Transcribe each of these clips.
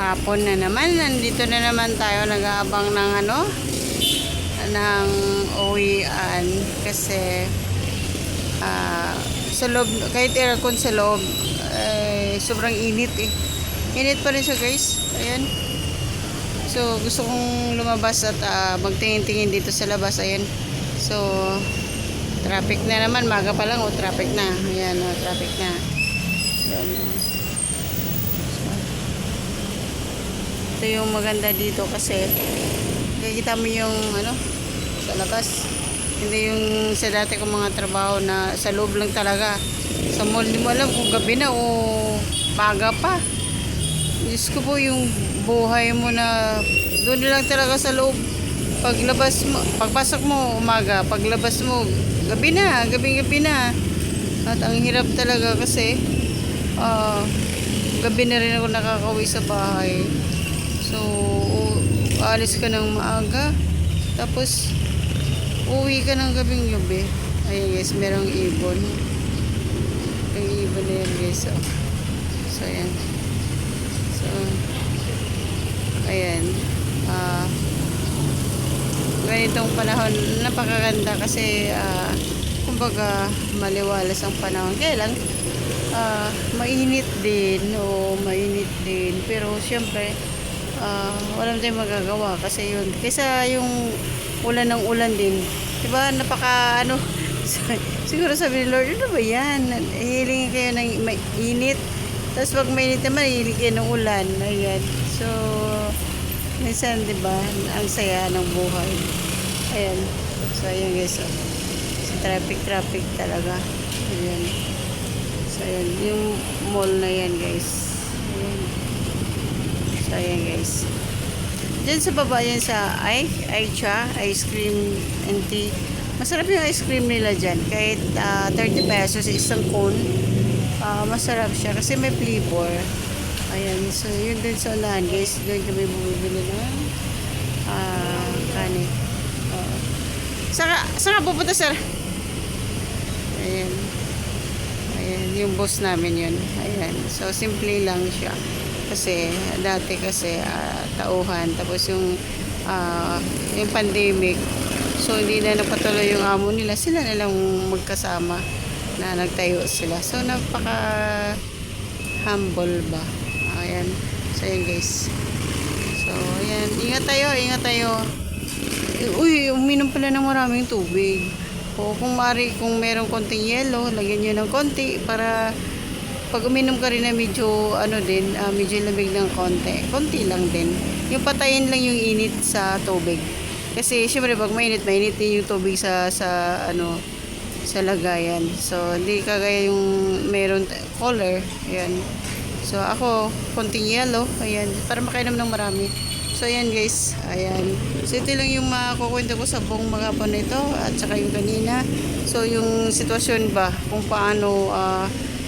hapon na naman. Nandito na naman tayo nag-aabang ng ng uwian kasi sa loob, kahit aircon sa loob, sobrang init eh. Init pa rin siya, guys. Ayan. So, gusto kong lumabas at magtingin-tingin dito sa labas. Ayan. So, traffic na naman. Maga pa lang, traffic na. Ayan, traffic na. Ayan. Ito yung maganda dito kasi nakikita mo yung sa labas. Hindi yung sa dati kong mga trabaho na sa loob lang talaga. Sa mall, di mo alam kung gabi na o maga pa. Diyos ko po, yung buhay mo na doon lang talaga sa loob. Paglabas mo, pagpasok mo umaga, paglabas mo gabi na, gabi na. At ang hirap talaga kasi gabi na rin ako nakakauwi sa bahay. So, alis ka ng maaga, tapos uwi ka ng gabi. Ayan guys, merong ibon. Yung ibon na yan guys. So, ayan. So, ayan. Ganitong panahon, napakaganda kasi kumbaga maliwalas ang panahon. Kaya lang, mainit din. Pero syempre, wala na tayong magagawa kasi yun. Kaysa yung ulan ng ulan din. Diba? Napaka siguro sabi ni Lord, ano ba yan? Hilingin kayo ng mainit. Tapos pag mainit naman, hilingin kayo ng ulan. Ayan. So, minsan, diba? Ang saya ng buhay. Ayan. So, ayan guys. So, traffic talaga. Ayan. So, ayan. Yung mall na yan guys. Ayan. So, ayan guys. Diyan sa baba yan sa Aicha Ice Cream and Tea. Masarap yung ice cream nila dyan. Kahit 30 pesos isang cone. Masarap siya kasi may flavor. Ayan. So, yun din sa unahan guys. Doon kami bumibili ng kanin. Saan ka pupunta, sir? Ayan. Ayan. Yung boss namin yun. Ayan. So, simple lang siya. Kasi dati tauhan, tapos yung pandemic, so hindi na napatuloy yung amo nila, sila na lang magkasama na nagtayo sila. So napaka humble ba. Ayan. So ayan guys. So ayan, ingat tayo. Uy, uminom pala ng maraming tubig. O kung merong konting yelo, lagyan nyo ng konti para pag uminom ka rin na medyo medyo lamig ng konti lang din. Yung patayin lang yung init sa tubig. Kasi syempre pag mainit din yung tubig sa lagayan. So hindi kagaya yung meron color. Ayan. So ako konting yellow, ayan, para makainom ng marami. So ayan guys, ayan. So ito lang yung makukwento ko sa buong maghapon na ito at saka yung kanina. So yung sitwasyon ba kung paano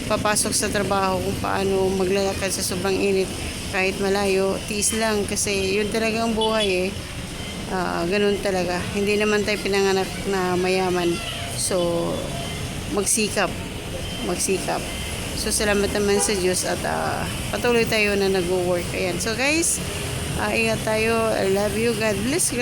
papasok sa trabaho, kung paano maglalakad sa sobrang init kahit malayo, tiis lang kasi yun talaga ang buhay eh. Ganun talaga, hindi naman tayo pinanganak na mayaman, so magsikap. So salamat naman sa Diyos at patuloy tayo na nag-work. Ayan, so guys, ingat tayo. I love you. God bless.